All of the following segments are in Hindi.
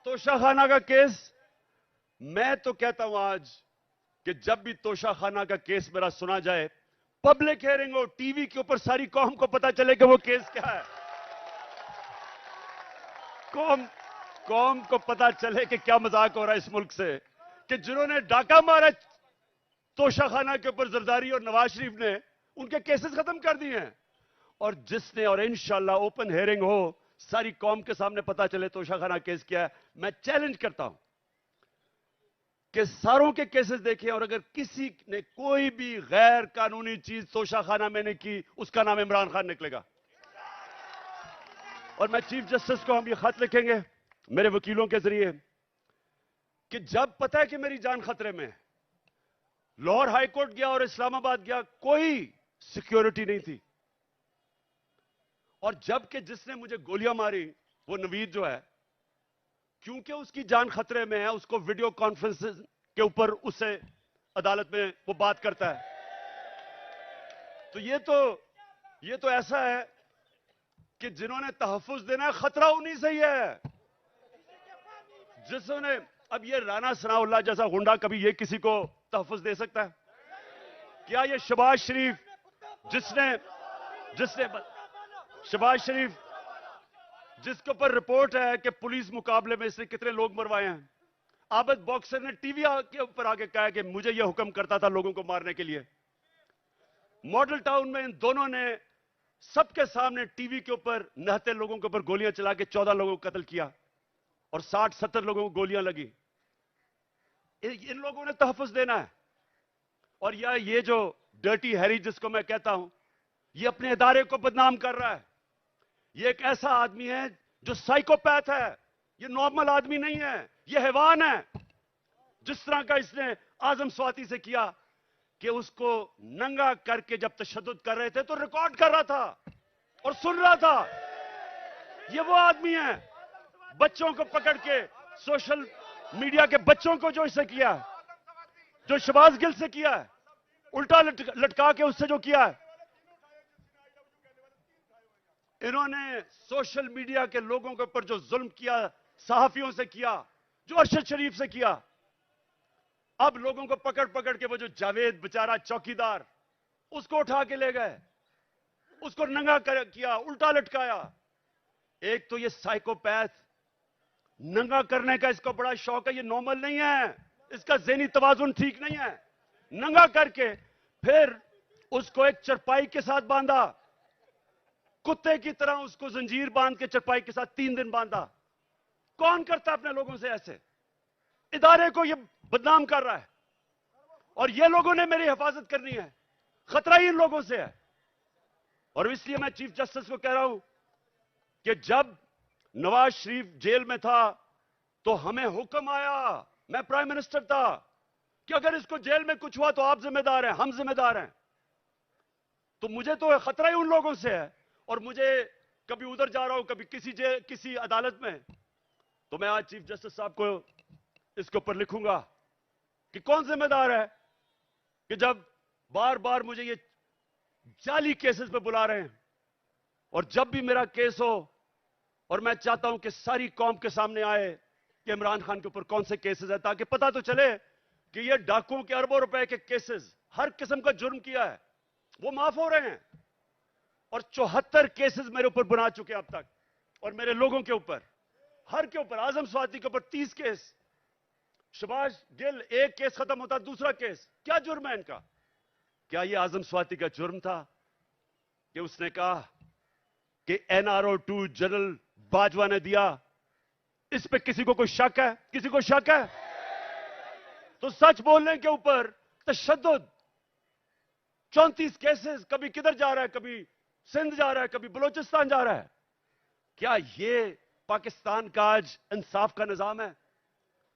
तोशाखाना का केस, मैं तो कहता हूं आज कि जब भी तोशाखाना का केस मेरा सुना जाए, पब्लिक हियरिंग हो, टीवी के ऊपर सारी कौम को पता चले कि वो केस क्या है। कौम को पता चले कि क्या मजाक हो रहा है इस मुल्क से, कि जिन्होंने डाका मारा तोशाखाना के ऊपर जरदारी और नवाज शरीफ ने, उनके केसेस खत्म कर दिए हैं। और जिसने, और इंशाल्लाह ओपन हियरिंग हो, सारी कौम के सामने पता चले तोशाखाना केस क्या है। मैं चैलेंज करता हूं कि सारों के केसेस देखें, और अगर किसी ने कोई भी गैर कानूनी चीज तोशाखाना में ने की, उसका नाम इमरान खान निकलेगा। और मैं चीफ जस्टिस को हम ये खत लिखेंगे मेरे वकीलों के जरिए कि जब पता है कि मेरी जान खतरे में है, लाहौर हाईकोर्ट गया और इस्लामाबाद गया, कोई सिक्योरिटी नहीं थी। और जबकि जिसने मुझे गोलियां मारी वो नवीद जो है, क्योंकि उसकी जान खतरे में है, उसको वीडियो कॉन्फ्रेंस के ऊपर उससे अदालत में वो बात करता है। तो ये तो ऐसा है कि जिन्होंने तहफ्फुज देना है, खतरा उन्हीं से ही है। जिसने, अब ये राना सनाउल्लाह जैसा गुंडा कभी ये किसी को तहफ्फुज दे सकता है क्या? ये शहबाज शरीफ जिसने शहबाज शरीफ जिसके ऊपर रिपोर्ट है कि पुलिस मुकाबले में इसने कितने लोग मरवाए हैं। आबद बॉक्सर ने टीवी के ऊपर आके कहा कि मुझे यह हुक्म करता था लोगों को मारने के लिए। मॉडल टाउन में इन दोनों ने सबके सामने टीवी के ऊपर नहते लोगों के ऊपर गोलियां चला के 14 लोगों को कत्ल किया और 60-70 लोगों को गोलियां लगी। इन लोगों ने तहफ्फुज देना है। और ये जो डर्टी हैरी जिसको मैं कहता हूं, ये अपने इदारे को बदनाम कर रहा है। ये एक ऐसा आदमी है जो साइकोपैथ है। ये नॉर्मल आदमी नहीं है, ये हैवान है। जिस तरह का इसने आजम स्वाति से किया कि उसको नंगा करके जब तशद्दुद कर रहे थे तो रिकॉर्ड कर रहा था और सुन रहा था। ये वो आदमी है। बच्चों को पकड़ के, सोशल मीडिया के बच्चों को जो इससे किया है, जो शहबाज गिल से किया है, उल्टा लटका के उससे जो किया है, इन्होंने सोशल मीडिया के लोगों के ऊपर जो जुल्म किया, सहाफियों से किया, जो अरशद शरीफ से किया, अब लोगों को पकड़ पकड़ के वो जो जावेद बेचारा चौकीदार, उसको उठा के ले गए, उसको नंगा किया, उल्टा लटकाया। एक तो ये साइकोपैथ, नंगा करने का इसको बड़ा शौक है। ये नॉर्मल नहीं है, इसका ज़हनी तवाजुन ठीक नहीं है। नंगा करके फिर उसको एक चरपाई के साथ बांधा, कुत्ते की तरह उसको जंजीर बांध के चरपाई के साथ 3 दिन बांधा। कौन करता अपने लोगों से ऐसे? इदारे को ये बदनाम कर रहा है और ये लोगों ने मेरी हिफाजत करनी है। खतरा ही इन लोगों से है। और इसलिए मैं चीफ जस्टिस को कह रहा हूं कि जब नवाज शरीफ जेल में था तो हमें हुक्म आया, मैं प्राइम मिनिस्टर था, कि अगर इसको जेल में कुछ हुआ तो आप जिम्मेदार हैं, हम जिम्मेदार हैं। तो मुझे तो खतरा ही उन लोगों से है। और मुझे कभी उधर जा रहा हूं, कभी किसी अदालत में, तो मैं आज चीफ जस्टिस साहब को इसके ऊपर लिखूंगा कि कौन जिम्मेदार है कि जब बार बार मुझे ये जाली केसेस पे बुला रहे हैं। और जब भी मेरा केस हो, और मैं चाहता हूं कि सारी कौम के सामने आए कि इमरान खान के ऊपर कौन से केसेस है, ताकि पता तो चले कि ये डाकुओं के अरबों रुपए के केसेस, हर किस्म का जुर्म किया है, वो माफ हो रहे हैं। और 74 केसेस मेरे ऊपर बना चुके हैं अब तक, और मेरे लोगों के ऊपर, हर के ऊपर, आजम स्वाति के ऊपर 30 केस, शहबाज गिल एक केस खत्म होता दूसरा केस। क्या जुर्म है इनका? क्या ये आजम स्वाति का जुर्म था कि उसने कहा कि NRO 2 जनरल बाजवा ने दिया? इस पे किसी को कोई शक है? किसी को शक है? तो सच बोलने के ऊपर तशद्दुद, 34 केसेस, कभी किधर जा रहा है, कभी सिंध जा रहा है, कभी बलूचिस्तान जा रहा है। क्या ये पाकिस्तान का आज इंसाफ का निजाम है?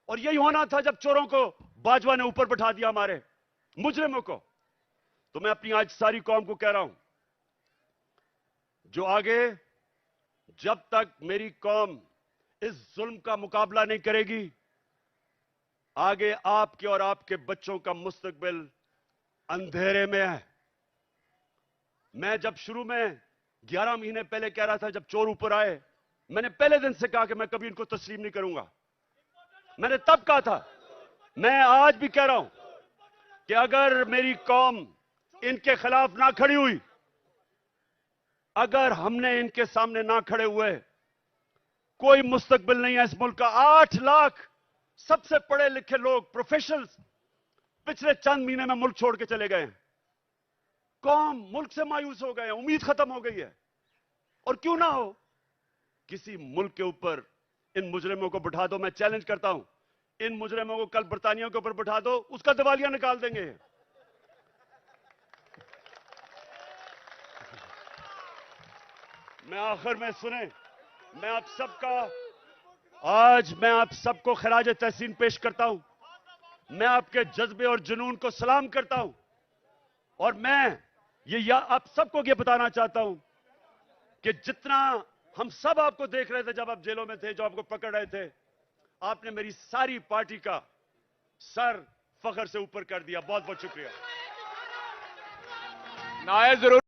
और यही होना था जब चोरों को बाजवा ने ऊपर बैठा दिया, हमारे मुजरिमों को। तो मैं अपनी आज सारी कौम को कह रहा हूं, जो आगे, जब तक मेरी कौम इस जुल्म का मुकाबला नहीं करेगी, आगे आपके और आपके बच्चों का मुस्तकबिल अंधेरे में है। मैं जब शुरू में 11 महीने पहले कह रहा था, जब चोर ऊपर आए, मैंने पहले दिन से कहा कि मैं कभी इनको तस्लीम नहीं करूंगा। मैंने तब कहा था, मैं आज भी कह रहा हूं कि अगर मेरी कौम इनके खिलाफ ना खड़ी हुई, अगर हमने इनके सामने ना खड़े हुए, कोई मुस्तकबिल नहीं है इस मुल्क का। 8 लाख सबसे पढ़े लिखे लोग, प्रोफेशनल्स पिछले चंद महीने में मुल्क छोड़ के चले गए हैं। कौम मुल्क से मायूस हो गए हैं, उम्मीद खत्म हो गई है। और क्यों ना हो, किसी मुल्क के ऊपर इन मुजरिमों को बिठा दो। मैं चैलेंज करता हूं, इन मुजरिमों को कल बरतानिया के ऊपर बिठा दो, उसका दिवालिया निकाल देंगे। मैं आखिर में सुने, मैं आप सबको खराज तहसीन पेश करता हूं। मैं आपके जज्बे और जुनून को सलाम करता हूं। और मैं आप सबको ये बताना चाहता हूं कि जितना हम सब आपको देख रहे थे जब आप जेलों में थे, जो आपको पकड़ रहे थे, आपने मेरी सारी पार्टी का सर फख्र से ऊपर कर दिया। बहुत बहुत शुक्रिया। नायब जरूर